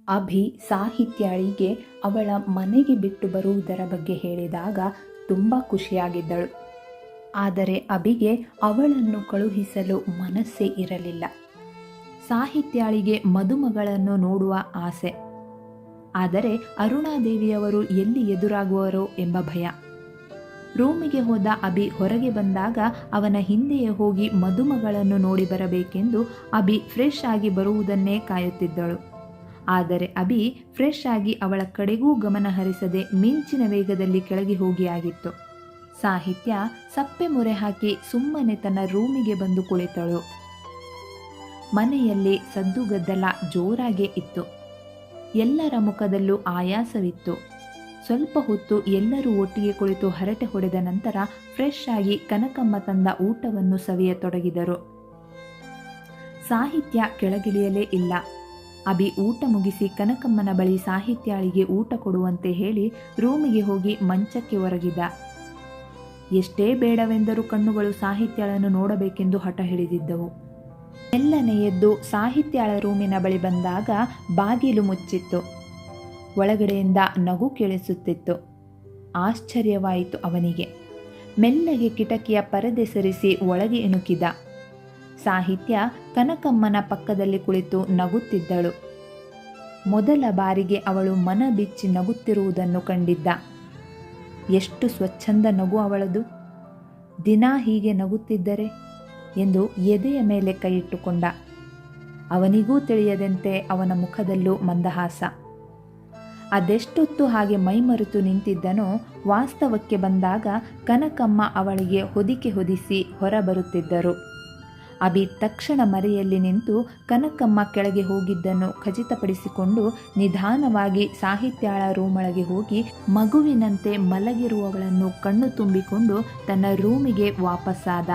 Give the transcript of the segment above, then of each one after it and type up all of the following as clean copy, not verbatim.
ಅಭಿ ಸಾಹಿತ್ಯಾಳಿಗೆ ಅವಳ ಮನೆಗೆ ಬಿಟ್ಟು ಬರುವುದರ ಬಗ್ಗೆ ಹೇಳಿದಾಗ ತುಂಬ ಖುಷಿಯಾಗಿದ್ದಳು. ಆದರೆ ಅಭಿಗೆ ಅವಳನ್ನು ಕಳುಹಿಸಲು ಮನಸ್ಸೇ ಇರಲಿಲ್ಲ. ಸಾಹಿತ್ಯಾಳಿಗೆ ಮದುಮಗಳನ್ನು ನೋಡುವ ಆಸೆ. ಆದರೆ ಅರುಣಾದೇವಿಯವರು ಎಲ್ಲಿ ಎದುರಾಗುವರೋ ಎಂಬ ಭಯ. ರೂಮಿಗೆ ಹೋದ ಅಭಿ ಹೊರಗೆ ಬಂದಾಗ ಅವನ ಹಿಂದೆಯೇ ಹೋಗಿ ಮದುಮಗಳನ್ನು ನೋಡಿ ಬರಬೇಕೆಂದು ಅಭಿ ಫ್ರೆಶ್ ಆಗಿ ಬರುವುದನ್ನೇ ಕಾಯುತ್ತಿದ್ದಳು. ಆದರೆ ಅಭಿ ಫ್ರೆಶ್ ಆಗಿ ಅವಳ ಕಡೆಗೂ ಗಮನ ಹರಿಸದೆ ಮಿಂಚಿನ ವೇಗದಲ್ಲಿ ಕೆಳಗೆ ಹೋಗಿ ಆಗಿತ್ತು. ಸಾಹಿತ್ಯ ಸಪ್ಪೆ ಮೊರೆ ಹಾಕಿ ಸುಮ್ಮನೆ ತನ್ನ ರೂಮಿಗೆ ಬಂದು ಕುಳಿತಳು. ಮನೆಯಲ್ಲಿ ಸದ್ದುಗದ್ದಲ ಜೋರಾಗೇ ಇತ್ತು. ಎಲ್ಲರ ಮುಖದಲ್ಲೂ ಆಯಾಸವಿತ್ತು. ಸ್ವಲ್ಪ ಹೊತ್ತು ಎಲ್ಲರೂ ಒಟ್ಟಿಗೆ ಕುಳಿತು ಹರಟೆ ಹೊಡೆದ ನಂತರ ಫ್ರೆಶ್ ಆಗಿ ಕನಕಮ್ಮ ತಂದ ಊಟವನ್ನು ಸವಿಯತೊಡಗಿದರು. ಸಾಹಿತ್ಯ ಕೆಳಗಿಳಿಯಲೇ ಇಲ್ಲ. ಅಭಿ ಊಟ ಮುಗಿಸಿ ಕನಕಮ್ಮನ ಬಳಿ ಸಾಹಿತ್ಯಾಳಿಗೆ ಊಟ ಕೊಡುವಂತೆ ಹೇಳಿ ರೂಮಿಗೆ ಹೋಗಿ ಮಂಚಕ್ಕೆ ಒರಗಿದ. ಎಷ್ಟೇ ಬೇಡವೆಂದರೂ ಕಣ್ಣುಗಳು ಸಾಹಿತ್ಯಾಳನ್ನು ನೋಡಬೇಕೆಂದು ಹಠ ಹಿಡಿದಿದ್ದವು. ಮೆಲ್ಲನೆ ಎದ್ದು ಸಾಹಿತ್ಯಾಳ ರೂಮಿನ ಬಳಿ ಬಂದಾಗ ಬಾಗಿಲು ಮುಚ್ಚಿತ್ತು. ಒಳಗಡೆಯಿಂದ ನಗು ಕೇಳಿಸುತ್ತಿತ್ತು. ಆಶ್ಚರ್ಯವಾಯಿತು ಅವನಿಗೆ. ಮೆಲ್ಲಗೆ ಕಿಟಕಿಯ ಪರದೆ ಸರಿಸಿ ಒಳಗೆ ಇಣುಕಿದ. ಸಾಹಿತ್ಯ ಕನಕಮ್ಮನ ಪಕ್ಕದಲ್ಲಿ ಕುಳಿತು ನಗುತ್ತಿದ್ದಳು. ಮೊದಲ ಬಾರಿಗೆ ಅವಳು ಮನ ಬಿಚ್ಚಿ ನಗುತ್ತಿರುವುದನ್ನು ಕಂಡಿದ್ದ. ಎಷ್ಟು ಸ್ವಚ್ಛಂದ ನಗು ಅವಳದು. ದಿನಾ ಹೀಗೆ ನಗುತ್ತಿದ್ದರೆ ಎಂದು ಎದೆಯ ಮೇಲೆ ಕೈಯಿಟ್ಟುಕೊಂಡ. ಅವನಿಗೂ ತಿಳಿಯದಂತೆ ಅವನ ಮುಖದಲ್ಲೂ ಮಂದಹಾಸ. ಅದೆಷ್ಟೊತ್ತು ಹಾಗೆ ಮೈಮರೆತು ನಿಂತಿದ್ದನೋ ವಾಸ್ತವಕ್ಕೆ ಬಂದಾಗ ಕನಕಮ್ಮ ಅವಳಿಗೆ ಹೊದಿಕೆ ಹೊದಿಸಿ ಹೊರಬರುತ್ತಿದ್ದರು. ಅಭಿ ತಕ್ಷಣ ಮರೆಯಲ್ಲಿ ನಿಂತು ಕನಕಮ್ಮ ಕೆಳಗೆ ಹೋಗಿದ್ದನ್ನು ಖಚಿತಪಡಿಸಿಕೊಂಡು ನಿಧಾನವಾಗಿ ಸಾಹಿತ್ಯಾಳ ರೂಮೊಳಗೆ ಹೋಗಿ ಮಗುವಿನಂತೆ ಮಲಗಿರುವವಳನ್ನು ಕಣ್ಣು ತುಂಬಿಕೊಂಡು ತನ್ನ ರೂಮಿಗೆ ವಾಪಸ್ಸಾದ.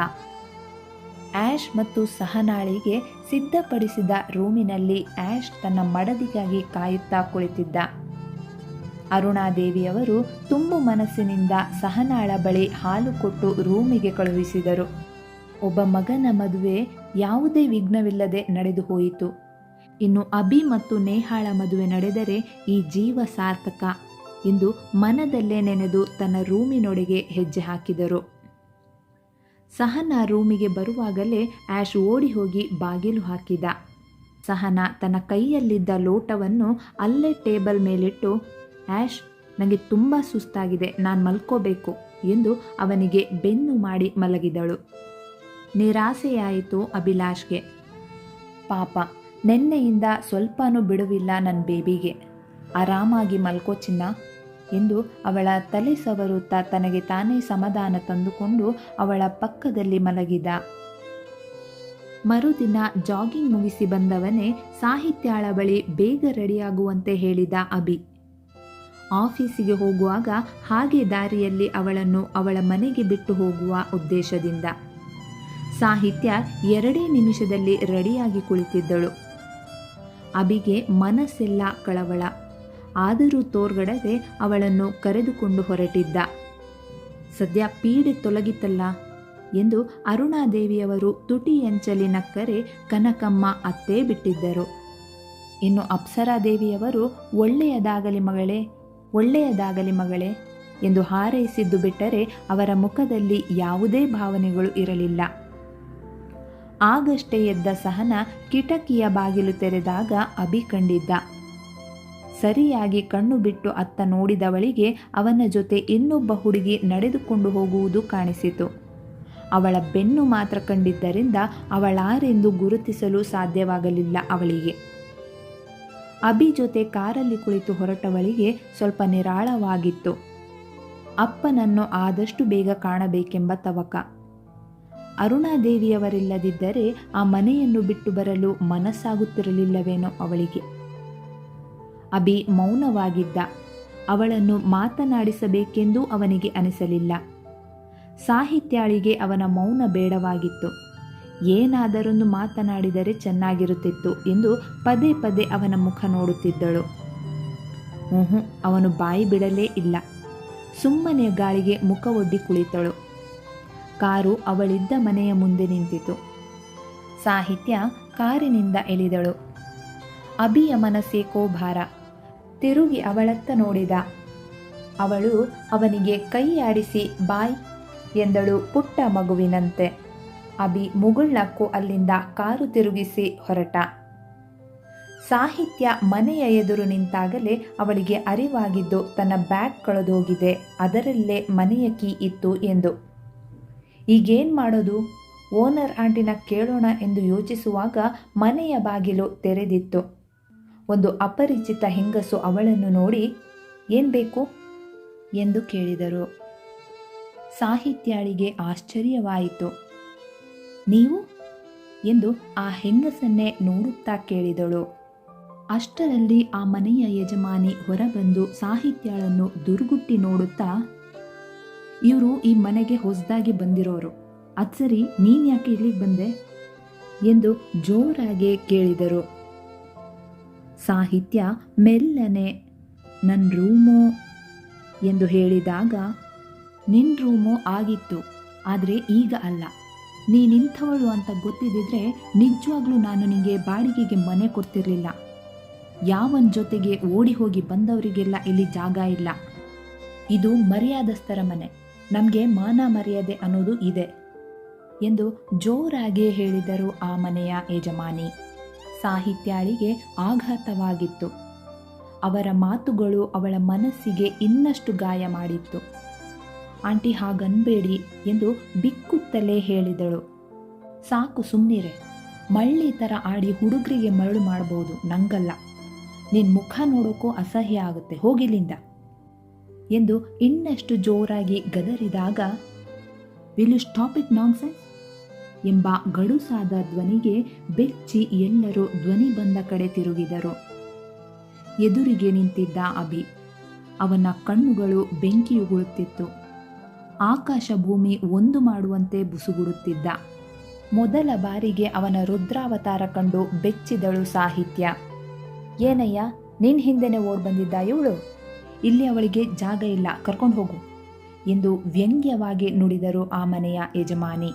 ಆ್ಯಶ್ ಮತ್ತು ಸಹನಾಳಿಗೆ ಸಿದ್ಧಪಡಿಸಿದ ರೂಮಿನಲ್ಲಿ ಆ್ಯಶ್ ತನ್ನ ಮಡದಿಗಾಗಿ ಕಾಯುತ್ತಾ ಕುಳಿತಿದ್ದ. ಅರುಣಾದೇವಿಯವರು ತುಂಬು ಮನಸ್ಸಿನಿಂದ ಸಹನಾಳ ಬಳಿ ಹಾಲು ಕೊಟ್ಟು ರೂಮಿಗೆ ಕಳುಹಿಸಿದರು. ಒಬ್ಬ ಮಗನ ಮದುವೆ ಯಾವುದೇ ವಿಘ್ನವಿಲ್ಲದೆ ನಡೆದು ಹೋಯಿತು. ಇನ್ನು ಅಭಿ ಮತ್ತು ನೇಹಾಳ ಮದುವೆ ನಡೆದರೆ ಈ ಜೀವ ಸಾರ್ಥಕ ಎಂದು ಮನದಲ್ಲೇ ನೆನೆದು ತನ್ನ ರೂಮಿನೊಳಗೆ ಹೆಜ್ಜೆ ಹಾಕಿದರು. ಸಹನಾ ರೂಮಿಗೆ ಬರುವಾಗಲೇ ಆ್ಯಶ್ ಓಡಿ ಹೋಗಿ ಬಾಗಿಲು ಹಾಕಿದ. ಸಹನಾ ತನ್ನ ಕೈಯಲ್ಲಿದ್ದ ಲೋಟವನ್ನು ಅಲ್ಲೇ ಟೇಬಲ್ ಮೇಲಿಟ್ಟು, ಆ್ಯಶ್, ನನಗೆ ತುಂಬ ಸುಸ್ತಾಗಿದೆ, ನಾನು ಮಲ್ಕೋಬೇಕು ಎಂದು ಅವನಿಗೆ ಬೆನ್ನು ಮಾಡಿ ಮಲಗಿದಳು. ನಿರಾಸೆಯಾಯಿತು ಅಭಿಲಾಷ್ಗೆ. ಪಾಪ, ನೆನ್ನೆಯಿಂದ ಸ್ವಲ್ಪನೂ ಬಿಡುವಿಲ್ಲ ನನ್ನ ಬೇಬಿಗೆ, ಆರಾಮಾಗಿ ಮಲ್ಕೋ ಚಿನ್ನ ಎಂದು ಅವಳ ತಲೆ ಸವರುತ್ತಾ ತನಗೆ ತಾನೇ ಸಮಾಧಾನ ತಂದುಕೊಂಡು ಅವಳ ಪಕ್ಕದಲ್ಲಿ ಮಲಗಿದ. ಮರುದಿನ ಜಾಗಿಂಗ್ ಮುಗಿಸಿ ಬಂದವನೇ ಸಾಹಿತ್ಯಾಳ ಬಳಿ ಬೇಗ ರೆಡಿಯಾಗುವಂತೆ ಹೇಳಿದ ಅಭಿ. ಆಫೀಸಿಗೆ ಹೋಗುವಾಗ ಹಾಗೆ ದಾರಿಯಲ್ಲಿ ಅವಳನ್ನು ಅವಳ ಮನೆಗೆ ಬಿಟ್ಟು ಹೋಗುವ ಉದ್ದೇಶದಿಂದ. ಸಾಹಿತ್ಯ 2 ನಿಮಿಷದಲ್ಲಿ ರೆಡಿಯಾಗಿ ಕುಳಿತಿದ್ದಳು. ಅಭಿಗೆ ಮನಸ್ಸೆಲ್ಲ ಕಳವಳ. ಆದರೂ ತೋರ್ಗಡದೆ ಅವಳನ್ನು ಕರೆದುಕೊಂಡು ಹೊರಟಿದ್ದ. ಸದ್ಯ ಪೀಡೆ ತೊಲಗಿತಲ್ಲ ಎಂದು ಅರುಣಾದೇವಿಯವರು ತುಟಿಯಂಚಲಿ ನಕ್ಕರೆ ಕನಕಮ್ಮ ಅತ್ತೇ ಬಿಟ್ಟಿದ್ದರು. ಇನ್ನು ಅಪ್ಸರಾದೇವಿಯವರು ಒಳ್ಳೆಯದಾಗಲಿ ಮಗಳೇ, ಒಳ್ಳೆಯದಾಗಲಿ ಮಗಳೇ ಎಂದು ಹಾರೈಸಿದ್ದು ಬಿಟ್ಟರೆ ಅವರ ಮುಖದಲ್ಲಿ ಯಾವುದೇ ಭಾವನೆಗಳು ಇರಲಿಲ್ಲ. ಆಗಷ್ಟೇ ಎದ್ದ ಸಹನ ಕಿಟಕಿಯ ಬಾಗಿಲು ತೆರೆದಾಗ ಅಭಿ ಕಂಡಿದ್ದ. ಸರಿಯಾಗಿ ಕಣ್ಣು ಬಿಟ್ಟು ಅತ್ತ ನೋಡಿದವಳಿಗೆ ಅವನ ಜೊತೆ ಇನ್ನೊಬ್ಬ ಹುಡುಗಿ ನಡೆದುಕೊಂಡು ಹೋಗುವುದು ಕಾಣಿಸಿತು. ಅವಳ ಬೆನ್ನು ಮಾತ್ರ ಕಂಡಿದ್ದರಿಂದ ಅವಳಾರೆಂದು ಗುರುತಿಸಲು ಸಾಧ್ಯವಾಗಲಿಲ್ಲ ಅವಳಿಗೆ. ಅಭಿ ಜೊತೆ ಕಾರಲ್ಲಿ ಕುಳಿತು ಹೊರಟವಳಿಗೆ ಸ್ವಲ್ಪ ನಿರಾಳವಾಗಿತ್ತು. ಅಪ್ಪನನ್ನು ಆದಷ್ಟು ಬೇಗ ಕಾಣಬೇಕೆಂಬ ತವಕ. ಅರುಣಾದೇವಿಯವರಿಲ್ಲದಿದ್ದರೆ ಆ ಮನೆಯನ್ನು ಬಿಟ್ಟು ಬರಲು ಮನಸ್ಸಾಗುತ್ತಿರಲಿಲ್ಲವೇನೋ ಅವಳಿಗೆ. ಅಭಿ ಮೌನವಾಗಿದ್ದ. ಅವಳನ್ನು ಮಾತನಾಡಿಸಬೇಕೆಂದೂ ಅವನಿಗೆ ಅನಿಸಲಿಲ್ಲ. ಸಾಹಿತ್ಯಾಳಿಗೆ ಅವನ ಮೌನ ಬೇಡವಾಗಿತ್ತು. ಏನಾದರೊಂದು ಮಾತನಾಡಿದರೆ ಚೆನ್ನಾಗಿರುತ್ತಿತ್ತು ಎಂದು ಪದೇ ಪದೇ ಅವನ ಮುಖ ನೋಡುತ್ತಿದ್ದಳು. ಅವನು ಬಾಯಿ ಬಿಡಲೇ ಇಲ್ಲ. ಸುಮ್ಮನೆ ಗಾಳಿಗೆ ಮುಖ ಒಡ್ಡಿ ಕುಳಿತಳು. ಕಾರು ಅವಳಿದ್ದ ಮನೆಯ ಮುಂದೆ ನಿಂತಿತು. ಸಾಹಿತ್ಯ ಕಾರಿನಿಂದ ಇಳಿದಳು. ಅಭಿಯ ಮನಸ್ಸೇಕೋ ಭಾರ. ತಿರುಗಿ ಅವಳತ್ತ ನೋಡಿದ. ಅವಳು ಅವನಿಗೆ ಕೈಯಾಡಿಸಿ ಬಾಯ್ ಎಂದಳು ಪುಟ್ಟ ಮಗುವಿನಂತೆ. ಅಭಿ ಮುಗುಳ್ನಕ್ಕು ಅಲ್ಲಿಂದ ಕಾರು ತಿರುಗಿಸಿ ಹೊರಟ. ಸಾಹಿತ್ಯ ಮನೆಯ ಎದುರು ನಿಂತಾಗಲೇ ಅವಳಿಗೆ ಅರಿವಾಗಿದ್ದು ತನ್ನ ಬ್ಯಾಗ್ ಕಳೆದೋಗಿದೆ, ಅದರಲ್ಲೇ ಮನೆಯ ಕೀ ಇತ್ತು ಎಂದು. ಈಗೇನು ಮಾಡೋದು, ಓನರ್ ಆಂಟಿನ ಕೇಳೋಣ ಎಂದು ಯೋಚಿಸುವಾಗ ಮನೆಯ ಬಾಗಿಲು ತೆರೆದಿತ್ತು. ಒಂದು ಅಪರಿಚಿತ ಹೆಂಗಸು ಅವಳನ್ನು ನೋಡಿ ಏನು ಬೇಕು ಎಂದು ಕೇಳಿದರು. ಸಾಹಿತ್ಯಾಳಿಗೆ ಆಶ್ಚರ್ಯವಾಯಿತು. ನೀವು ಎಂದು ಆ ಹೆಂಗಸನ್ನೇ ನೋಡುತ್ತಾ ಕೇಳಿದಳು. ಅಷ್ಟರಲ್ಲಿ ಆ ಮನೆಯ ಯಜಮಾನಿ ಹೊರಬಂದು ಸಾಹಿತ್ಯಾಳನ್ನು ದುರ್ಗುಟ್ಟಿ ನೋಡುತ್ತಾ, ಇವರು ಈ ಮನೆಗೆ ಹೊಸದಾಗಿ ಬಂದಿರೋರು, ಅದು ಸರಿ ನೀನು ಯಾಕೆ ಇಲ್ಲಿಗೆ ಬಂದೆ ಎಂದು ಜೋರಾಗಿ ಕೇಳಿದರು. ಸಾಹಿತ್ಯ ಮೆಲ್ಲನೆ ನನ್ನ ರೂಮು ಎಂದು ಹೇಳಿದಾಗ, ನಿನ್ನ ರೂಮು ಆಗಿತ್ತು, ಆದರೆ ಈಗ ಅಲ್ಲ. ನೀನಿಂಥವಳು ಅಂತ ಗೊತ್ತಿದ್ದಿದ್ರೆ ನಿಜವಾಗ್ಲೂ ನಾನು ನಿನಗೆ ಬಾಡಿಗೆಗೆ ಮನೆ ಕೊಡ್ತಿರ್ಲಿಲ್ಲ. ಯಾವನ ಜೊತೆಗೆ ಓಡಿ ಹೋಗಿ ಬಂದವರಿಗೆಲ್ಲ ಇಲ್ಲಿ ಜಾಗ ಇಲ್ಲ. ಇದು ಮರ್ಯಾದಸ್ಥರ ಮನೆ, ನಮಗೆ ಮಾನ ಮರ್ಯಾದೆ ಅನ್ನೋದು ಇದೆ ಎಂದು ಜೋರಾಗಿ ಹೇಳಿದರು ಆ ಮನೆಯ ಯಜಮಾನಿ. ಸಾಹಿತ್ಯಾಳಿಗೆ ಆಘಾತವಾಗಿತ್ತು. ಅವರ ಮಾತುಗಳು ಅವಳ ಮನಸ್ಸಿಗೆ ಇನ್ನಷ್ಟು ಗಾಯ ಮಾಡಿತ್ತು. ಆಂಟಿ ಹಾಗನ್ಬೇಡಿ ಎಂದು ಬಿಕ್ಕುತ್ತಲೇ ಹೇಳಿದಳು. ಸಾಕು ಸುಮ್ಮನಿರೆ, ಮಳ್ಳಿ ಥರ ಆಡಿ ಹುಡುಗರಿಗೆ ಮರಳು ಮಾಡ್ಬೋದು, ನಂಗಲ್ಲ. ನಿನ್ನ ಮುಖ ನೋಡೋಕ್ಕೂ ಅಸಹ್ಯ ಆಗುತ್ತೆ, ಹೋಗಿಲ್ಲಿಂದ ಎಂದು ಇನ್ನಷ್ಟು ಜೋರಾಗಿ ಗದರಿದಾಗ, will you stop it nonsense ಎಂಬ ಗಡುಸಾದ ಧ್ವನಿಗೆ ಬೆಚ್ಚಿ ಎಲ್ಲರೂ ಧ್ವನಿ ಬಂದ ಕಡೆ ತಿರುಗಿದರು. ಎದುರಿಗೆ ನಿಂತಿದ್ದ ಅಭಿ. ಅವನ ಕಣ್ಣುಗಳು ಬೆಂಕಿಯುಗುಳುತ್ತಿತ್ತು. ಆಕಾಶ ಭೂಮಿ ಒಂದು ಮಾಡುವಂತೆ ಬುಸುಗುಡುತ್ತಿದ್ದ. ಮೊದಲ ಬಾರಿಗೆ ಅವನ ರುದ್ರಾವತಾರ ಕಂಡು ಬೆಚ್ಚಿದಳು ಸಾಹಿತ್ಯ. ಏನಯ್ಯ, ನಿನ್ನ ಹಿಂದೆನೇ ಓಡ್ ಬಂದಿದ್ದ ಇವಳು? ಇಲ್ಲಿ ಅವಳಿಗೆ ಜಾಗ ಇಲ್ಲ, ಕರ್ಕೊಂಡು ಹೋಗು ಎಂದು ವ್ಯಂಗ್ಯವಾಗಿ ನುಡಿದರು ಆ ಮನೆಯ ಯಜಮಾನಿ.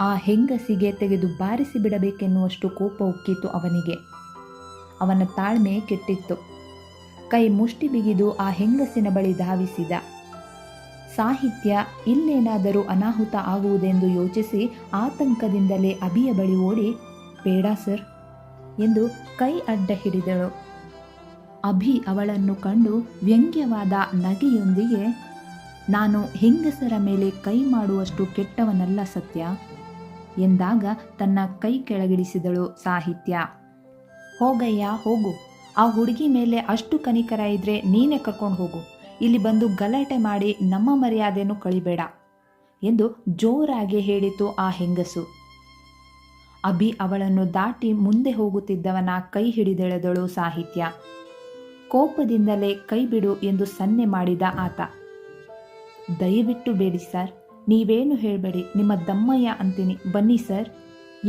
ಆ ಹೆಂಗಸಿಗೆ ತೆಗೆದು ಬಾರಿಸಿ ಬಿಡಬೇಕೆನ್ನುವಷ್ಟು ಕೋಪ ಉಕ್ಕಿತು ಅವನಿಗೆ. ಅವನ ತಾಳ್ಮೆ ಕೆಟ್ಟಿತ್ತು. ಕೈ ಮುಷ್ಟಿ ಬಿಗಿದು ಆ ಹೆಂಗಸಿನ ಬಳಿ ಧಾವಿಸಿದ. ಸಾಹಿತ್ಯ ಇಲ್ಲೇನಾದರೂ ಅನಾಹುತ ಆಗುವುದೆಂದು ಯೋಚಿಸಿ ಆತಂಕದಿಂದಲೇ ಅಭಿಯ ಬಳಿ ಓಡಿ, ಬೇಡ ಸರ್ ಎಂದು ಕೈ ಅಡ್ಡ ಹಿಡಿದಳು. ಅಭಿ ಅವಳನ್ನು ಕಂಡು ವ್ಯಂಗ್ಯವಾದ ನಗೆಯೊಂದಿಗೆ, ನಾನು ಹೆಂಗಸರ ಮೇಲೆ ಕೈ ಮಾಡುವಷ್ಟು ಕೆಟ್ಟವನಲ್ಲ ಸತ್ಯ ಎಂದಾಗ ತನ್ನ ಕೈ ಕೆಳಗಿಳಿಸಿದಳು ಸಾಹಿತ್ಯ. ಹೋಗಯ್ಯ ಹೋಗು, ಆ ಹುಡುಗಿ ಮೇಲೆ ಅಷ್ಟು ಕನಿಕರ ಇದ್ರೆ ನೀನೇ ಕರ್ಕೊಂಡು ಹೋಗು, ಇಲ್ಲಿ ಬಂದು ಗಲಾಟೆ ಮಾಡಿ ನಮ್ಮ ಮರ್ಯಾದೆಯನ್ನು ಕಳಿಬೇಡ ಎಂದು ಜೋರಾಗಿ ಹೇಳಿತು ಆ ಹೆಂಗಸು. ಅಭಿ ಅವಳನ್ನು ದಾಟಿ ಮುಂದೆ ಹೋಗುತ್ತಿದ್ದವನ ಕೈ ಹಿಡಿದೆಳೆದಳು ಸಾಹಿತ್ಯ. ಕೋಪದಿಂದಲೇ ಕೈ ಬಿಡು ಎಂದು ಸನ್ನೆ ಮಾಡಿದ ಆತ. ದಯವಿಟ್ಟು ಬೇಡಿ ಸರ್, ನೀವೇನು ಹೇಳಬೇಡಿ, ನಿಮ್ಮ ದಮ್ಮಯ್ಯ ಅಂತೀನಿ, ಬನ್ನಿ ಸರ್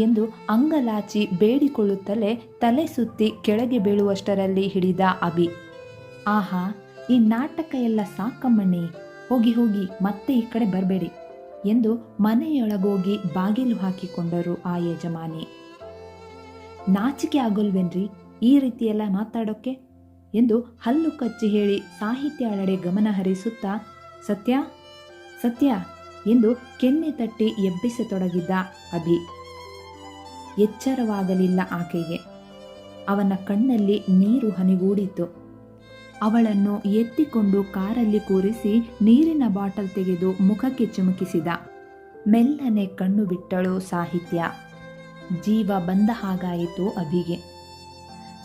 ಎಂದು ಅಂಗಲಾಚಿ ಬೇಡಿಕೊಳ್ಳುತ್ತಲೇ ತಲೆ ಸುತ್ತಿ ಕೆಳಗೆ ಬೀಳುವಷ್ಟರಲ್ಲಿ ಹಿಡಿದ ಅಭಿ. ಆಹಾ, ಈ ನಾಟಕ ಎಲ್ಲ ಸಾಕಮ್ಮಣ್ಣಿ, ಹೋಗಿ ಹೋಗಿ ಮತ್ತೆ ಈ ಕಡೆ ಬರಬೇಡಿ ಎಂದು ಮನೆಯೊಳಗೋಗಿ ಬಾಗಿಲು ಹಾಕಿಕೊಂಡರು ಆ ಯಜಮಾನಿ. ನಾಚಿಕೆ ಆಗೋಲ್ವೇನ್ರಿ ಈ ರೀತಿಯೆಲ್ಲ ಮಾತಾಡೋಕ್ಕೆ ಎಂದು ಹಲ್ಲು ಕಚ್ಚಿ ಹೇಳಿ ಸಾಹಿತ್ಯಾಳಡೆ ಗಮನ ಹರಿಸುತ್ತಾ, ಸತ್ಯ ಸತ್ಯ ಎಂದು ಕೆನ್ನೆ ತಟ್ಟಿ ಎಬ್ಬಿಸತೊಡಗಿದ್ದ ಅಭಿ. ಎಚ್ಚರವಾಗಲಿಲ್ಲ ಆಕೆಗೆ. ಅವನ ಕಣ್ಣಲ್ಲಿ ನೀರು ಹನಿಗೂಡಿತು. ಅವಳನ್ನು ಎತ್ತಿಕೊಂಡು ಕಾರಲ್ಲಿ ಕೂರಿಸಿ ನೀರಿನ ಬಾಟಲ್ ತೆಗೆದು ಮುಖಕ್ಕೆ ಚಿಮುಕಿಸಿದ. ಮೆಲ್ಲನೆ ಕಣ್ಣು ಬಿಟ್ಟಳು ಸಾಹಿತ್ಯ. ಜೀವ ಬಂದ ಹಾಗಾಯಿತು ಅಭಿಗೆ.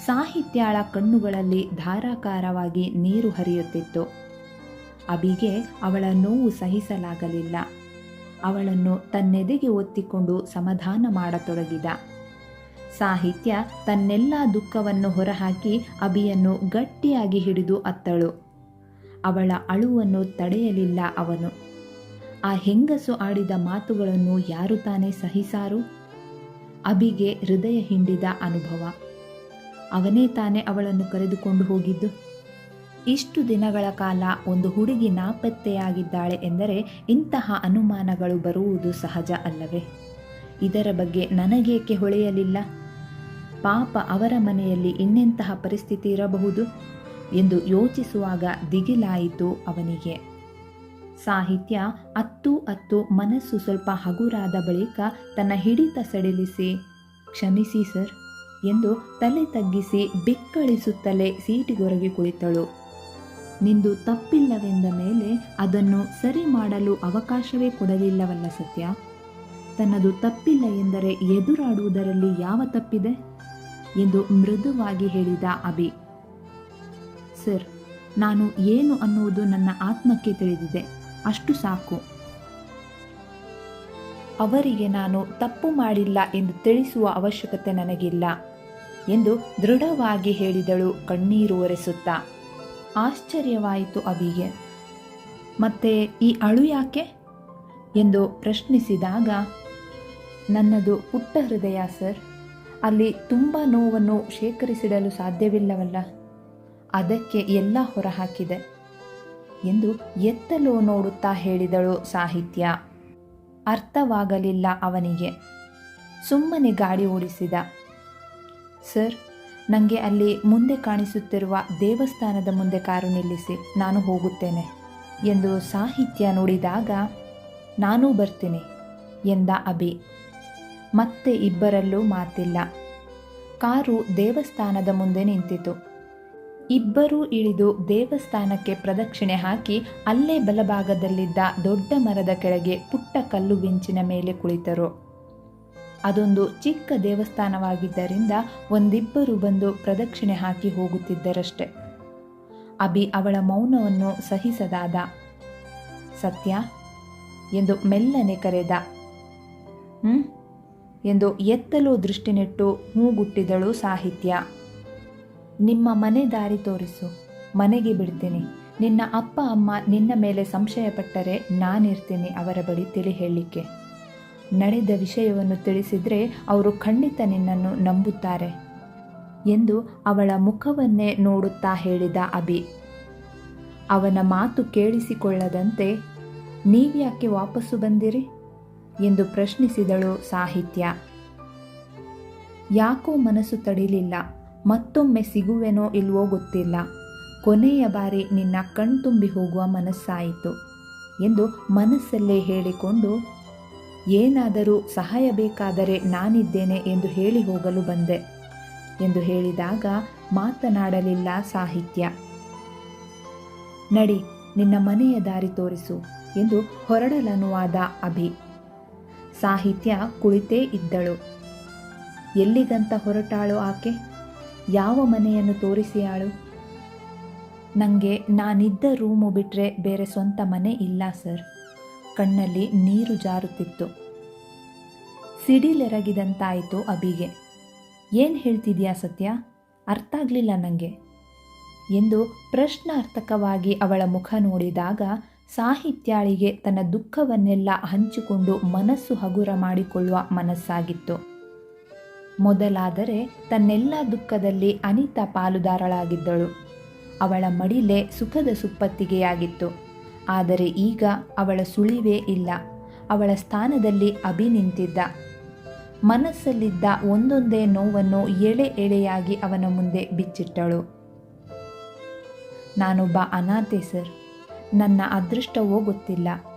ಸಾಹಿತ್ಯಾಳ ಕಣ್ಣುಗಳಲ್ಲಿ ಧಾರಾಕಾರವಾಗಿ ನೀರು ಹರಿಯುತ್ತಿತ್ತು. ಅಭಿಗೆ ಅವಳ ನೋವು ಸಹಿಸಲಾಗಲಿಲ್ಲ. ಅವಳನ್ನು ತನ್ನೆದೆಗೆ ಒತ್ತಿಕೊಂಡು ಸಮಾಧಾನ ಮಾಡತೊಡಗಿದ. ಸಾಹಿತ್ಯ ತನ್ನೆಲ್ಲ ದುಃಖವನ್ನು ಹೊರಹಾಕಿ ಅಭಿಯನ್ನು ಗಟ್ಟಿಯಾಗಿ ಹಿಡಿದು ಅತ್ತಳು. ಅವಳ ಅಳುವನ್ನು ತಡೆಯಲಿಲ್ಲ ಅವನು. ಆ ಹೆಂಗಸು ಆಡಿದ ಮಾತುಗಳನ್ನು ಯಾರು ತಾನೇ ಸಹಿಸಾರು? ಅಭಿಗೆ ಹೃದಯ ಹಿಂಡಿದ ಅನುಭವ. ಅವನೇ ತಾನೇ ಅವಳನ್ನು ಕರೆದುಕೊಂಡು ಹೋಗಿದ್ದು. ಇಷ್ಟು ದಿನಗಳ ಕಾಲ ಒಂದು ಹುಡುಗಿ ನಾಪತ್ತೆಯಾಗಿದ್ದಾಳೆ ಎಂದರೆ ಇಂತಹ ಅನುಮಾನಗಳು ಬರುವುದು ಸಹಜ ಅಲ್ಲವೇ? ಇದರ ಬಗ್ಗೆ ನನಗೇಕೆ ಹೊಳೆಯಲಿಲ್ಲ? ಪಾಪ ಅವರ ಮನೆಯಲ್ಲಿ ಇನ್ನೆಂತಹ ಪರಿಸ್ಥಿತಿ ಇರಬಹುದು ಎಂದು ಯೋಚಿಸುವಾಗ ದಿಗಿಲಾಯಿತು ಅವನಿಗೆ. ಸಾಹಿತ್ಯ ಅತ್ತು ಮನಸ್ಸು ಸ್ವಲ್ಪ ಹಗುರಾದ ಬಳಿಕ ತನ್ನ ಹಿಡಿತ ಸಡಿಲಿಸಿ, ಕ್ಷಮಿಸಿ ಸರ್ ಎಂದು ತಲೆ ತಗ್ಗಿಸಿ ಬಿಕ್ಕಳಿಸುತ್ತಲೇ ಸೀಟಿಗೊರಗಿ ಕುಳಿತಳು. ನಿಂದು ತಪ್ಪಿಲ್ಲವೆಂದ ಮೇಲೆ ಅದನ್ನು ಸರಿ ಮಾಡಲು ಅವಕಾಶವೇ ಕೊಡಲಿಲ್ಲವಲ್ಲ ಸತ್ಯ. ತನ್ನದು ತಪ್ಪಿಲ್ಲ ಎಂದರೆ ಎದುರಾಡುವುದರಲ್ಲಿ ಯಾವ ತಪ್ಪಿದೆ ಎಂದು ಮೃದುವಾಗಿ ಹೇಳಿದ ಅಭಿ. ಸರ್, ನಾನು ಏನು ಅನ್ನುವುದು ನನ್ನ ಆತ್ಮಕ್ಕೆ ತಿಳಿದಿದೆ, ಅಷ್ಟು ಸಾಕು. ಅವರಿಗೆ ನಾನು ತಪ್ಪು ಮಾಡಿಲ್ಲ ಎಂದು ತಿಳಿಸುವ ಅವಶ್ಯಕತೆ ನನಗಿಲ್ಲ ಎಂದು ದೃಢವಾಗಿ ಹೇಳಿದಳು ಕಣ್ಣೀರು ಒರೆಸುತ್ತಾ. ಆಶ್ಚರ್ಯವಾಯಿತು ಅಭಿಗೆ. ಮತ್ತೆ ಈ ಅಳು ಯಾಕೆ ಎಂದು ಪ್ರಶ್ನಿಸಿದಾಗ, ನನ್ನದು ಪುಟ್ಟ ಹೃದಯ ಸರ್, ಅಲ್ಲಿ ತುಂಬ ನೋವನ್ನು ಶೇಖರಿಸಿಡಲು ಸಾಧ್ಯವಿಲ್ಲವಲ್ಲ, ಅದಕ್ಕೆ ಎಲ್ಲ ಹೊರಹಾಕಿದೆ ಎಂದು ಎತ್ತಲು ನೋಡುತ್ತಾ ಹೇಳಿದಳು ಸಾಹಿತ್ಯ. ಅರ್ಥವಾಗಲಿಲ್ಲ ಅವನಿಗೆ. ಸುಮ್ಮನೆ ಗಾಡಿ ಓಡಿಸಿದ. ಸರ್, ನನಗೆ ಅಲ್ಲಿ ಮುಂದೆ ಕಾಣಿಸುತ್ತಿರುವ ದೇವಸ್ಥಾನದ ಮುಂದೆ ಕಾರು ನಿಲ್ಲಿಸಿ, ನಾನು ಹೋಗುತ್ತೇನೆ ಎಂದು ಸಾಹಿತ್ಯ ನುಡಿದಾಗ, ನಾನೂ ಬರ್ತೀನಿ ಎಂದ ಅಭಿ. ಮತ್ತೆ ಇಬ್ಬರಲ್ಲೂ ಮಾತಿಲ್ಲ. ಕಾರು ದೇವಸ್ಥಾನದ ಮುಂದೆ ನಿಂತಿತು. ಇಬ್ಬರೂ ಇಳಿದು ದೇವಸ್ಥಾನಕ್ಕೆ ಪ್ರದಕ್ಷಿಣೆ ಹಾಕಿ ಅಲ್ಲೇ ಬಲಭಾಗದಲ್ಲಿದ್ದ ದೊಡ್ಡ ಮರದ ಕೆಳಗೆ ಪುಟ್ಟ ಕಲ್ಲು ಬೆಂಚಿನ ಮೇಲೆ ಕುಳಿತರು. ಅದೊಂದು ಚಿಕ್ಕ ದೇವಸ್ಥಾನವಾಗಿದ್ದರಿಂದ ಒಂದಿಬ್ಬರು ಬಂದು ಪ್ರದಕ್ಷಿಣೆ ಹಾಕಿ ಹೋಗುತ್ತಿದ್ದರಷ್ಟೆ. ಅಭಿ ಅವಳ ಮೌನವನ್ನು ಸಹಿಸದಾದ. ಸತ್ಯ ಎಂದು ಮೆಲ್ಲನೆ ಕರೆದ. ಎಂದು ಎತ್ತಲು ದೃಷ್ಟಿನೆಟ್ಟು ಹೂಗುಟ್ಟಿದಳು ಸಾಹಿತ್ಯ. ನಿಮ್ಮ ಮನೆ ದಾರಿ ತೋರಿಸು, ಮನೆಗೆ ಬಿಡ್ತೀನಿ. ನಿನ್ನ ಅಪ್ಪ ಅಮ್ಮ ನಿನ್ನ ಮೇಲೆ ಸಂಶಯಪಟ್ಟರೆ ನಾನಿರ್ತೀನಿ ಅವರ ಬಳಿ ತಿಳಿ ಹೇಳಲಿಕ್ಕೆ. ನಡೆದ ವಿಷಯವನ್ನು ತಿಳಿಸಿದರೆ ಅವರು ಖಂಡಿತ ನಿನ್ನನ್ನು ನಂಬುತ್ತಾರೆ ಎಂದು ಅವಳ ಮುಖವನ್ನೇ ನೋಡುತ್ತಾ ಹೇಳಿದ ಅಭಿ. ಅವನ ಮಾತು ಕೇಳಿಸಿಕೊಳ್ಳದಂತೆ, ನೀವ್ಯಾಕೆ ವಾಪಸ್ಸು ಬಂದಿರಿ ಎಂದು ಪ್ರಶ್ನಿಸಿದಳು ಸಾಹಿತ್ಯ. ಯಾಕೋ ಮನಸ್ಸು ತಡಿಲಿಲ್ಲ. ಮತ್ತೊಮ್ಮೆ ಸಿಗುವೆನೋ ಇಲ್ವೋ ಗೊತ್ತಿಲ್ಲ. ಕೊನೆಯ ಬಾರಿ ನಿನ್ನ ಕಣ್ತುಂಬಿ ಹೋಗುವ ಮನಸ್ಸಾಯಿತು ಎಂದು ಮನಸ್ಸಲ್ಲೇ ಹೇಳಿಕೊಂಡು, ಏನಾದರೂ ಸಹಾಯ ಬೇಕಾದರೆ ನಾನಿದ್ದೇನೆ ಎಂದು ಹೇಳಿ ಹೋಗಲು ಬಂದೆ ಎಂದು ಹೇಳಿದಾಗ ಮಾತನಾಡಲಿಲ್ಲ ಸಾಹಿತ್ಯ. ನಡಿ, ನಿನ್ನ ಮನೆಯ ದಾರಿ ತೋರಿಸು ಎಂದು ಹೊರಡಲನುವಾದ ಅಭಿ. ಸಾಹಿತ್ಯ ಕುಳಿತೇ ಇದ್ದಳು. ಎಲ್ಲಿಗಂತ ಹೊರಟಾಳು ಆಕೆ? ಯಾವ ಮನೆಯನ್ನು ತೋರಿಸಿಯಾಳು? ನನಗೆ ನಾನಿದ್ದ ರೂಮು ಬಿಟ್ಟರೆ ಬೇರೆ ಸ್ವಂತ ಮನೆ ಇಲ್ಲ ಸರ್. ಕಣ್ಣಲ್ಲಿ ನೀರು ಜಾರುತ್ತಿತ್ತು. ಸಿಡಿಲೆರಗಿದಂತಾಯಿತು ಅಭಿಗೆ. ಏನು ಹೇಳ್ತಿದ್ಯಾ ಸತ್ಯ? ಅರ್ಥ ಆಗಲಿಲ್ಲ ನನಗೆ ಎಂದು ಪ್ರಶ್ನಾರ್ಥಕವಾಗಿ ಅವಳ ಮುಖ ನೋಡಿದಾಗ ಸಾಹಿತ್ಯಾಳಿಗೆ ತನ್ನ ದುಃಖವನ್ನೆಲ್ಲ ಹಂಚಿಕೊಂಡು ಮನಸ್ಸು ಹಗುರ ಮಾಡಿಕೊಳ್ಳುವ ಮನಸ್ಸಾಗಿತ್ತು. ಮೊದಲಾದರೆ ತನ್ನೆಲ್ಲ ದುಃಖದಲ್ಲಿ ಅನಿತಾ ಪಾಲುದಾರಳಾಗಿದ್ದಳು. ಅವಳ ಮಡಿಲೇ ಸುಖದ ಸುಪ್ಪತ್ತಿಗೆಯಾಗಿತ್ತು. ಆದರೆ ಈಗ ಅವಳ ಸುಳಿವೇ ಇಲ್ಲ. ಅವಳ ಸ್ಥಾನದಲ್ಲಿ ಅಭಿ ನಿಂತಿದ್ದ. ಮನಸ್ಸಲ್ಲಿದ್ದ ಒಂದೊಂದೇ ನೋವನ್ನು ಎಳೆ ಎಳೆಯಾಗಿ ಅವನ ಮುಂದೆ ಬಿಚ್ಚಿಟ್ಟಳು. ನಾನೊಬ್ಬ ಅನಾಥೆ ಸರ್. ನನ್ನ ಅದೃಷ್ಟವೋ ಗೊತ್ತಿಲ್ಲ.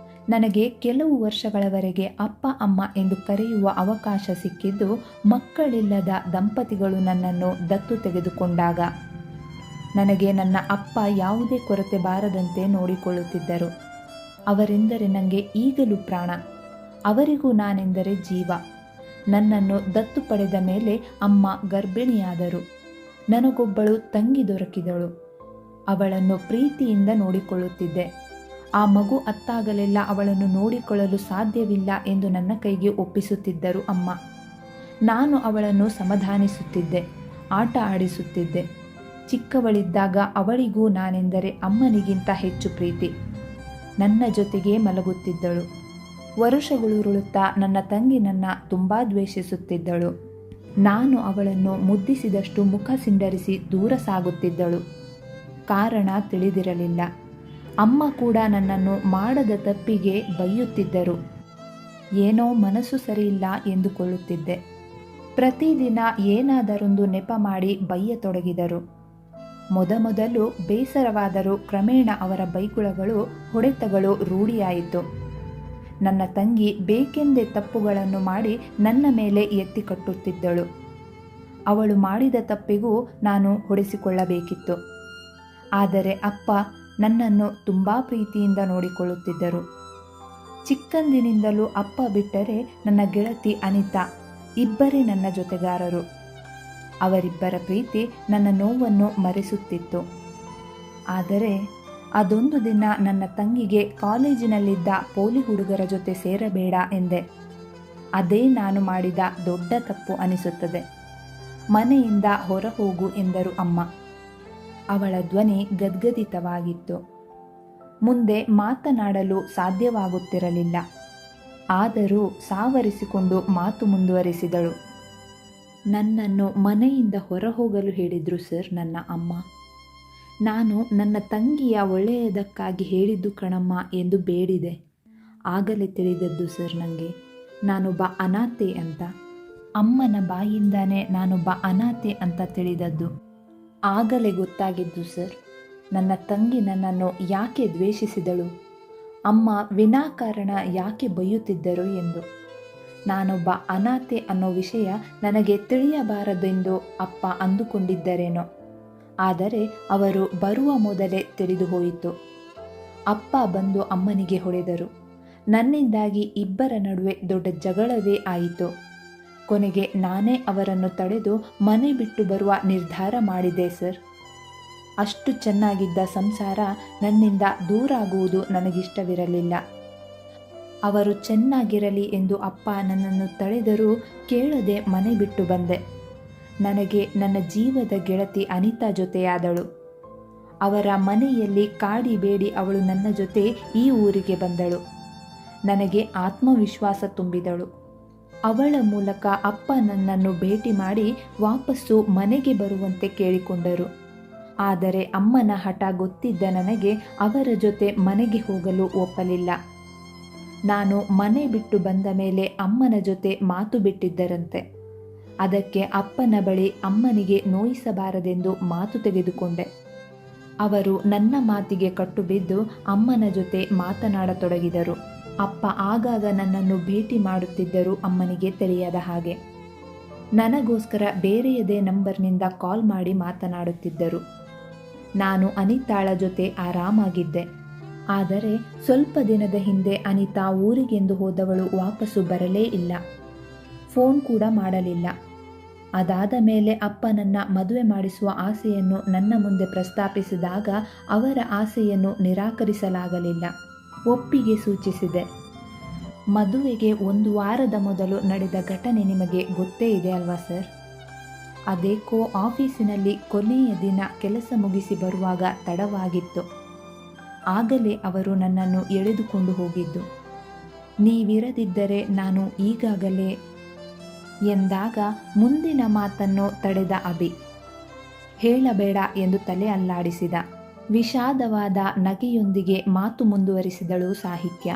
ನನಗೆ ಕೆಲವು ವರ್ಷಗಳವರೆಗೆ ಅಪ್ಪ ಅಮ್ಮ ಎಂದು ಕರೆಯುವ ಅವಕಾಶ ಸಿಕ್ಕಿದ್ದು ಮಕ್ಕಳಿಲ್ಲದ ದಂಪತಿಗಳು ನನ್ನನ್ನು ದತ್ತು ತೆಗೆದುಕೊಂಡಾಗ. ನನಗೆ ನನ್ನ ಅಪ್ಪ ಯಾವುದೇ ಕೊರತೆ ಬಾರದಂತೆ ನೋಡಿಕೊಳ್ಳುತ್ತಿದ್ದರು. ಅವರೆಂದರೆ ನನಗೆ ಈಗಲೂ ಪ್ರಾಣ. ಅವರಿಗೂ ನಾನೆಂದರೆ ಜೀವ. ನನ್ನನ್ನು ದತ್ತು ಪಡೆದ ಮೇಲೆ ಅಮ್ಮ ಗರ್ಭಿಣಿಯಾದರು. ನನಗೊಬ್ಬಳು ತಂಗಿ ದೊರಕಿದಳು. ಅವಳನ್ನು ಪ್ರೀತಿಯಿಂದ ನೋಡಿಕೊಳ್ಳುತ್ತಿದ್ದೆ. ಆ ಮಗು ಅತ್ತಾಗಲೆಲ್ಲ ಅವಳನ್ನು ನೋಡಿಕೊಳ್ಳಲು ಸಾಧ್ಯವಿಲ್ಲ ಎಂದು ನನ್ನ ಕೈಗೆ ಒಪ್ಪಿಸುತ್ತಿದ್ದರು ಅಮ್ಮ. ನಾನು ಅವಳನ್ನು ಸಮಾಧಾನಿಸುತ್ತಿದ್ದೆ, ಆಟ ಆಡಿಸುತ್ತಿದ್ದೆ. ಚಿಕ್ಕವಳಿದ್ದಾಗ ಅವಳಿಗೂ ನಾನೆಂದರೆ ಅಮ್ಮನಿಗಿಂತ ಹೆಚ್ಚು ಪ್ರೀತಿ. ನನ್ನ ಜೊತೆಗೇ ಮಲಗುತ್ತಿದ್ದಳು. ವರುಷಗಳುರುಳುತ್ತಾ ನನ್ನ ತಂಗಿ ನನ್ನ ತುಂಬ ದ್ವೇಷಿಸುತ್ತಿದ್ದಳು. ನಾನು ಅವಳನ್ನು ಮುದ್ದಿಸಿದಷ್ಟು ಮುಖ ಸಿಂಡರಿಸಿ ದೂರ ಸಾಗುತ್ತಿದ್ದಳು. ಕಾರಣ ತಿಳಿದಿರಲಿಲ್ಲ. ಅಮ್ಮ ಕೂಡ ನನ್ನನ್ನು ಮಾಡದ ತಪ್ಪಿಗೆ ಬೈಯುತ್ತಿದ್ದರು. ಏನೋ ಮನಸ್ಸು ಸರಿಯಿಲ್ಲ ಎಂದುಕೊಳ್ಳುತ್ತಿದ್ದೆ. ಪ್ರತಿದಿನ ಏನಾದರೊಂದು ನೆಪ ಮಾಡಿ ಬೈಯತೊಡಗಿದರು. ಮೊದಮೊದಲು ಬೇಸರವಾದರೂ ಕ್ರಮೇಣ ಅವರ ಬೈಗುಳಗಳು, ಹೊಡೆತಗಳು ರೂಢಿಯಾಯಿತು. ನನ್ನ ತಂಗಿ ಬೇಕೆಂದೇ ತಪ್ಪುಗಳನ್ನು ಮಾಡಿ ನನ್ನ ಮೇಲೆ ಎತ್ತಿ ಕಟ್ಟುತ್ತಿದ್ದಳು. ಅವಳು ಮಾಡಿದ ತಪ್ಪಿಗೂ ನಾನು ಹೊಡೆಸಿಕೊಳ್ಳಬೇಕಿತ್ತು. ಆದರೆ ಅಪ್ಪ ನನ್ನನ್ನು ತುಂಬ ಪ್ರೀತಿಯಿಂದ ನೋಡಿಕೊಳ್ಳುತ್ತಿದ್ದರು. ಚಿಕ್ಕಂದಿನಿಂದಲೂ ಅಪ್ಪ ಬಿಟ್ಟರೆ ನನ್ನ ಗೆಳತಿ ಅನಿತಾ ಇಬ್ಬರೇ ನನ್ನ ಜೊತೆಗಾರರು. ಅವರಿಬ್ಬರ ಪ್ರೀತಿ ನನ್ನ ನೋವನ್ನು ಮರೆಸುತ್ತಿತ್ತು. ಆದರೆ ಅದೊಂದು ದಿನ ನನ್ನ ತಂಗಿಗೆ ಕಾಲೇಜಿನಲ್ಲಿದ್ದ ಪೋಲಿ ಹುಡುಗರ ಜೊತೆ ಸೇರಬೇಡ ಎಂದೆ. ಅದೇ ನಾನು ಮಾಡಿದ ದೊಡ್ಡ ತಪ್ಪು ಅನಿಸುತ್ತದೆ. ಮನೆಯಿಂದ ಹೊರ ಹೋಗು ಎಂದರು ಅಮ್ಮ. ಅವಳ ಧ್ವನಿ ಗದ್ಗದಿತವಾಗಿತ್ತು. ಮುಂದೆ ಮಾತನಾಡಲು ಸಾಧ್ಯವಾಗುತ್ತಿರಲಿಲ್ಲ. ಆದರೂ ಸಾವರಿಸಿಕೊಂಡು ಮಾತು ಮುಂದುವರಿಸಿದಳು. ನನ್ನನ್ನು ಮನೆಯಿಂದ ಹೊರ ಹೋಗಲು ಹೇಳಿದ್ರು ಸರ್ ನನ್ನ ಅಮ್ಮ. ನಾನು ನನ್ನ ತಂಗಿಯ ಒಳ್ಳೆಯದಕ್ಕಾಗಿ ಹೇಳಿದ್ದು ಕಣಮ್ಮ ಎಂದು ಬೇಡಿದೆ. ಆಗಲೇ ತಿಳಿದದ್ದು ಸರ್ ನನಗೆ ನಾನೊಬ್ಬ ಅನಾಥೆ ಅಂತ. ಅಮ್ಮನ ಬಾಯಿಂದಾನೇ ನಾನೊಬ್ಬ ಅನಾಥೆ ಅಂತ ತಿಳಿದದ್ದು. ಆಗಲೇ ಗೊತ್ತಾಗಿದ್ದು ಸರ್ ನನ್ನ ತಂಗಿ ನನ್ನನ್ನು ಯಾಕೆ ದ್ವೇಷಿಸಿದಳು, ಅಮ್ಮ ವಿನಾಕಾರಣ ಯಾಕೆ ಬೈಯುತ್ತಿದ್ದರು ಎಂದು. ನಾನೊಬ್ಬ ಅನಾಥೆ ಅನ್ನೋ ವಿಷಯ ನನಗೆ ತಿಳಿಯಬಾರದೆಂದು ಅಪ್ಪ ಅಂದುಕೊಂಡಿದ್ದರೇನೋ. ಆದರೆ ಅವರು ಬರುವ ಮೊದಲೇ ತಿಳಿದು ಹೋಯಿತು. ಅಪ್ಪ ಬಂದು ಅಮ್ಮನಿಗೆ ಹೊಡೆದರು. ನನ್ನಿಂದಾಗಿ ಇಬ್ಬರ ನಡುವೆ ದೊಡ್ಡ ಜಗಳವೇ ಆಯಿತು. ಕೊನೆಗೆ ನಾನೇ ಅವರನ್ನು ತಡೆದು ಮನೆ ಬಿಟ್ಟು ಬರುವ ನಿರ್ಧಾರ ಮಾಡಿದೆ ಸರ್. ಅಷ್ಟು ಚೆನ್ನಾಗಿದ್ದ ಸಂಸಾರ ನನ್ನಿಂದ ದೂರಾಗುವುದು ನನಗಿಷ್ಟವಿರಲಿಲ್ಲ. ಅವರು ಚೆನ್ನಾಗಿರಲಿ ಎಂದು ಅಪ್ಪ ನನ್ನನ್ನು ತಡೆದರೂ ಕೇಳದೆ ಮನೆ ಬಿಟ್ಟು ಬಂದೆ. ನನಗೆ ನನ್ನ ಜೀವದ ಗೆಳತಿ ಅನಿತಾ ಜೊತೆಯಾದಳು. ಅವರ ಮನೆಯಲ್ಲಿ ಕಾಡಿ ಬೇಡಿ ಅವಳು ನನ್ನ ಜೊತೆ ಈ ಊರಿಗೆ ಬಂದಳು. ನನಗೆ ಆತ್ಮವಿಶ್ವಾಸ ತುಂಬಿದಳು. ಅವಳ ಮೂಲಕ ಅಪ್ಪ ನನ್ನನ್ನು ಭೇಟಿ ಮಾಡಿ ವಾಪಸ್ಸು ಮನೆಗೆ ಬರುವಂತೆ ಕೇಳಿಕೊಂಡರು. ಆದರೆ ಅಮ್ಮನ ಹಠ ಗೊತ್ತಿದ್ದ ನನಗೆ ಅವರ ಜೊತೆ ಮನೆಗೆ ಹೋಗಲು ಒಪ್ಪಲಿಲ್ಲ. ನಾನು ಮನೆ ಬಿಟ್ಟು ಬಂದ ಮೇಲೆ ಅಮ್ಮನ ಜೊತೆ ಮಾತು ಬಿಟ್ಟಿದ್ದರಂತೆ. ಅದಕ್ಕೆ ಅಪ್ಪನ ಬಳಿ ಅಮ್ಮನಿಗೆ ನೋಯಿಸಬಾರದೆಂದು ಮಾತು ತೆಗೆದುಕೊಂಡೆ. ಅವರು ನನ್ನ ಮಾತಿಗೆ ಕಟ್ಟುಬಿದ್ದು ಅಮ್ಮನ ಜೊತೆ ಮಾತನಾಡತೊಡಗಿದರು. ಅಪ್ಪ ಆಗಾಗ ನನ್ನನ್ನು ಭೇಟಿ ಮಾಡುತ್ತಿದ್ದರು ಅಮ್ಮನಿಗೆ ತಿಳಿಯದ ಹಾಗೆ. ನನಗೋಸ್ಕರ ಬೇರೆಯದೇ ನಂಬರ್ನಿಂದ ಕಾಲ್ ಮಾಡಿ ಮಾತನಾಡುತ್ತಿದ್ದರು. ನಾನು ಅನಿತಾಳ ಜೊತೆ ಆರಾಮಾಗಿದ್ದೆ. ಆದರೆ ಸ್ವಲ್ಪ ದಿನದ ಹಿಂದೆ ಅನಿತಾ ಊರಿಗೆಂದು ಹೋದವಳು ವಾಪಸ್ಸು ಬರಲೇ ಇಲ್ಲ. ಫೋನ್ ಕೂಡ ಮಾಡಲಿಲ್ಲ. ಅದಾದ ಮೇಲೆ ಅಪ್ಪ ನನ್ನ ಮದುವೆ ಮಾಡಿಸುವ ಆಸೆಯನ್ನು ನನ್ನ ಮುಂದೆ ಪ್ರಸ್ತಾಪಿಸಿದಾಗ ಅವರ ಆಸೆಯನ್ನು ನಿರಾಕರಿಸಲಾಗಲಿಲ್ಲ. ಒಪ್ಪಿಗೆ ಸೂಚಿಸಿದೆ. ಮದುವೆಗೆ 1 ವಾರದ ಮೊದಲು ನಡೆದ ಘಟನೆ ನಿಮಗೆ ಗೊತ್ತೇ ಇದೆ ಅಲ್ವಾ ಸರ್? ಅದೇಕೋ ಆಫೀಸಿನಲ್ಲಿ ಕೊನೆಯ ದಿನ ಕೆಲಸ ಮುಗಿಸಿ ಬರುವಾಗ ತಡವಾಗಿತ್ತು. ಆಗಲೇ ಅವರು ನನ್ನನ್ನು ಎಳೆದುಕೊಂಡು ಹೋಗಿದ್ದು. ನೀವಿರದಿದ್ದರೆ ನಾನು ಈಗಾಗಲೇ ಎಂದಾಗ ಮುಂದಿನ ಮಾತನ್ನು ತಡೆದ ಅಭಿ ಹೇಳಬೇಡ ಎಂದು ತಲೆ ಅಲ್ಲಾಡಿಸಿದ. ವಿಷಾದವಾದ ನಗೆಯೊಂದಿಗೆ ಮಾತು ಮುಂದುವರಿಸಿದಳು ಸಾಹಿತ್ಯ.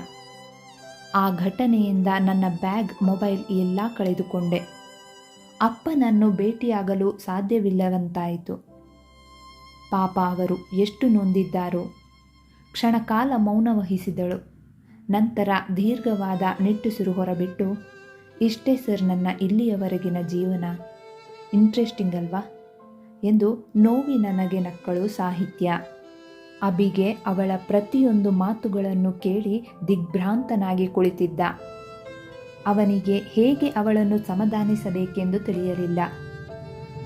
ಆ ಘಟನೆಯಿಂದ ನನ್ನ ಬ್ಯಾಗ್, ಮೊಬೈಲ್ ಎಲ್ಲ ಕಳೆದುಕೊಂಡೆ. ಅಪ್ಪನನ್ನು ಭೇಟಿಯಾಗಲು ಸಾಧ್ಯವಿಲ್ಲವಂತಾಯಿತು. ಪಾಪ ಅವರು ಎಷ್ಟು ನೊಂದಿದ್ದಾರೋ. ಕ್ಷಣಕಾಲ ಮೌನ ವಹಿಸಿದಳು. ನಂತರ ದೀರ್ಘವಾದ ನಿಟ್ಟುಸಿರು ಹೊರಬಿಟ್ಟು, ಇಷ್ಟೇ ಸರ್ ನನ್ನ ಇಲ್ಲಿಯವರೆಗಿನ ಜೀವನ. ಇಂಟ್ರೆಸ್ಟಿಂಗ್ ಅಲ್ವಾ ಎಂದು ನೋವಿನ ನಗೆ ನಕ್ಕಳು ಸಾಹಿತ್ಯ. ಅಭಿಗೆ ಅವಳ ಪ್ರತಿಯೊಂದು ಮಾತುಗಳನ್ನು ಕೇಳಿ ದಿಗ್ಭ್ರಾಂತನಾಗಿ ಕುಳಿತಿದ್ದ. ಅವನಿಗೆ ಹೇಗೆ ಅವಳನ್ನು ಸಮಾಧಾನಿಸಬೇಕೆಂದು ತಿಳಿಯಲಿಲ್ಲ.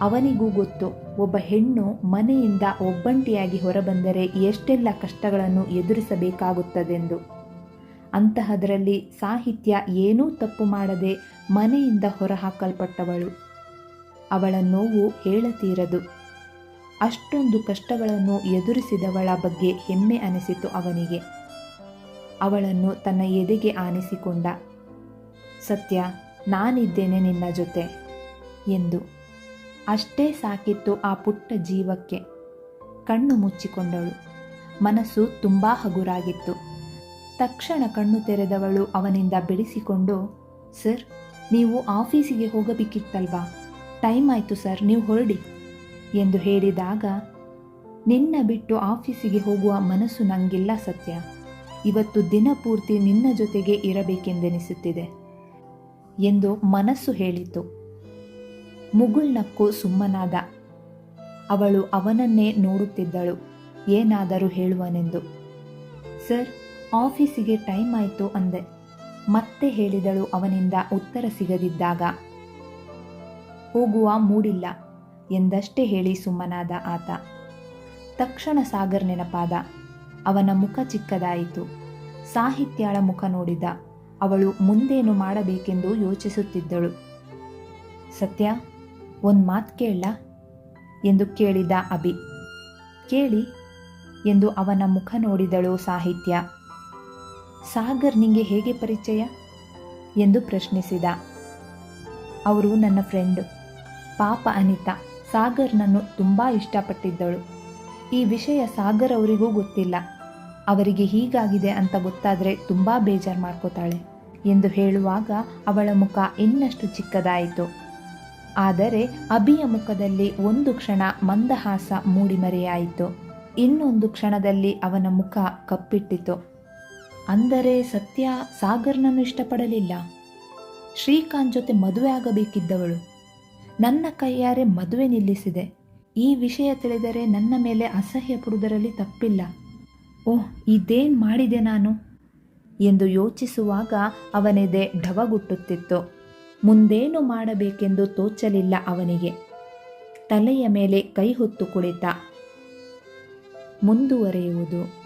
ಅವನಿಗೂ ಗೊತ್ತು, ಒಬ್ಬ ಹೆಣ್ಣು ಮನೆಯಿಂದ ಒಬ್ಬಂಟಿಯಾಗಿ ಹೊರಬಂದರೆ ಎಷ್ಟೆಲ್ಲ ಕಷ್ಟಗಳನ್ನು ಎದುರಿಸಬೇಕಾಗುತ್ತದೆಂದು. ಅಂತಹದರಲ್ಲಿ ಸಾಹಿತ್ಯ ಏನೂ ತಪ್ಪು ಮಾಡದೆ ಮನೆಯಿಂದ ಹೊರಹಾಕಲ್ಪಟ್ಟವಳು. ಅವಳ ನೋವು ಹೇಳತೀರದು. ಅಷ್ಟೊಂದು ಕಷ್ಟಗಳನ್ನು ಎದುರಿಸಿದವಳ ಬಗ್ಗೆ ಹೆಮ್ಮೆ ಅನಿಸಿತು ಅವನಿಗೆ. ಅವಳನ್ನು ತನ್ನ ಎದೆಗೆ ಆನಿಸಿಕೊಂಡ. ಸತ್ಯ, ನಾನಿದ್ದೇನೆ ನಿನ್ನ ಜೊತೆ ಎಂದು. ಅಷ್ಟೇ ಸಾಕಿತ್ತು ಆ ಪುಟ್ಟ ಜೀವಕ್ಕೆ. ಕಣ್ಣು ಮುಚ್ಚಿಕೊಂಡಳು. ಮನಸ್ಸು ತುಂಬ ಹಗುರಾಗಿತ್ತು. ತಕ್ಷಣ ಕಣ್ಣು ತೆರೆದವಳು ಅವನಿಂದ ಬಿಡಿಸಿಕೊಂಡು, ಸರ್ ನೀವು ಆಫೀಸಿಗೆ ಹೋಗಬೇಕಿತ್ತಲ್ವಾ? ಟೈಮ್ ಆಯಿತು ಸರ್, ನೀವು ಹೊರಡಿ ಎಂದು ಹೇಳಿದಾಗ, ನಿನ್ನ ಬಿಟ್ಟು ಆಫೀಸಿಗೆ ಹೋಗುವ ಮನಸ್ಸು ನನಗಿಲ್ಲ ಸತ್ಯ. ಇವತ್ತು ದಿನಪೂರ್ತಿ ನಿನ್ನ ಜೊತೆಗೆ ಇರಬೇಕೆಂದೆನಿಸುತ್ತಿದೆ ಎಂದು ಮನಸ್ಸು ಹೇಳಿತು. ಮುಗುಳ್ನಕ್ಕು ಸುಮ್ಮನಾದ. ಅವಳು ಅವನನ್ನೇ ನೋಡುತ್ತಿದ್ದಳು, ಏನಾದರೂ ಹೇಳುವನೆಂದು. ಸರ್, ಆಫೀಸಿಗೆ ಟೈಮ್ ಆಯಿತು ಅಂದೆ, ಮತ್ತೆ ಹೇಳಿದಳು ಅವನಿಂದ ಉತ್ತರ ಸಿಗದಿದ್ದಾಗ. ಹೋಗುವ ಮೂಡಿಲ್ಲ ಎಂದಷ್ಟೇ ಹೇಳಿ ಸುಮ್ಮನಾದ ಆತ. ತಕ್ಷಣ ಸಾಗರ್ ನೆನಪಾದ. ಅವನ ಮುಖ ಚಿಕ್ಕದಾಯಿತು. ಸಾಹಿತ್ಯಾಳ ಮುಖ ನೋಡಿದ. ಅವಳು ಮುಂದೇನು ಮಾಡಬೇಕೆಂದು ಯೋಚಿಸುತ್ತಿದ್ದಳು. ಸತ್ಯ, ಒಂದು ಮಾತು ಕೇಳಲಾ ಎಂದು ಕೇಳಿದ ಅಭಿ. ಕೇಳಿ ಎಂದು ಅವನ ಮುಖ ನೋಡಿದಳು ಸಾಹಿತ್ಯ. ಸಾಗರ್ ನಿಂಗೆ ಹೇಗೆ ಪರಿಚಯ ಎಂದು ಪ್ರಶ್ನಿಸಿದ. ಅವರು ನನ್ನ ಫ್ರೆಂಡು. ಪಾಪ ಅನಿತಾ ಸಾಗರ್ನನ್ನು ತುಂಬ ಇಷ್ಟಪಟ್ಟಿದ್ದಳು. ಈ ವಿಷಯ ಸಾಗರ್ ಅವರಿಗೂ ಗೊತ್ತಿಲ್ಲ. ಅವರಿಗೆ ಹೀಗಾಗಿದೆ ಅಂತ ಗೊತ್ತಾದರೆ ತುಂಬ ಬೇಜಾರು ಮಾಡ್ಕೋತಾಳೆ ಎಂದು ಹೇಳುವಾಗ ಅವಳ ಮುಖ ಇನ್ನಷ್ಟು ಚಿಕ್ಕದಾಯಿತು. ಆದರೆ ಅಭಿಯ ಮುಖದಲ್ಲಿ ಒಂದು ಕ್ಷಣ ಮಂದಹಾಸ ಮೂಡಿಮರೆಯಾಯಿತು. ಇನ್ನೊಂದು ಕ್ಷಣದಲ್ಲಿ ಅವನ ಮುಖ ಕಪ್ಪಿಟ್ಟಿತು. ಅಂದರೆ ಸತ್ಯ ಸಾಗರ್ನನ್ನು ಇಷ್ಟಪಡಲಿಲ್ಲ. ಶ್ರೀಕಾಂತ್ ಜೊತೆ ಮದುವೆ ಆಗಬೇಕಿದ್ದವಳು ನನ್ನ ಕೈಯಾರೆ ಮದುವೆ ನಿಲ್ಲಿಸಿದೆ. ಈ ವಿಷಯ ತಿಳಿದರೆ ನನ್ನ ಮೇಲೆ ಅಸಹ್ಯ ಪಡುವುದರಲ್ಲಿ ತಪ್ಪಿಲ್ಲ. ಓಹ್, ಇದೇನು ಮಾಡಿದೆ ನಾನು ಎಂದು ಯೋಚಿಸುವಾಗ ಅವನೆದೆ ಢವಗುಟ್ಟುತ್ತಿತ್ತು. ಮುಂದೇನು ಮಾಡಬೇಕೆಂದು ತೋಚಲಿಲ್ಲ ಅವನಿಗೆ. ತಲೆಯ ಮೇಲೆ ಕೈ ಹೊತ್ತು ಕುಳಿತ. ಮುಂದುವರೆಯುವುದು.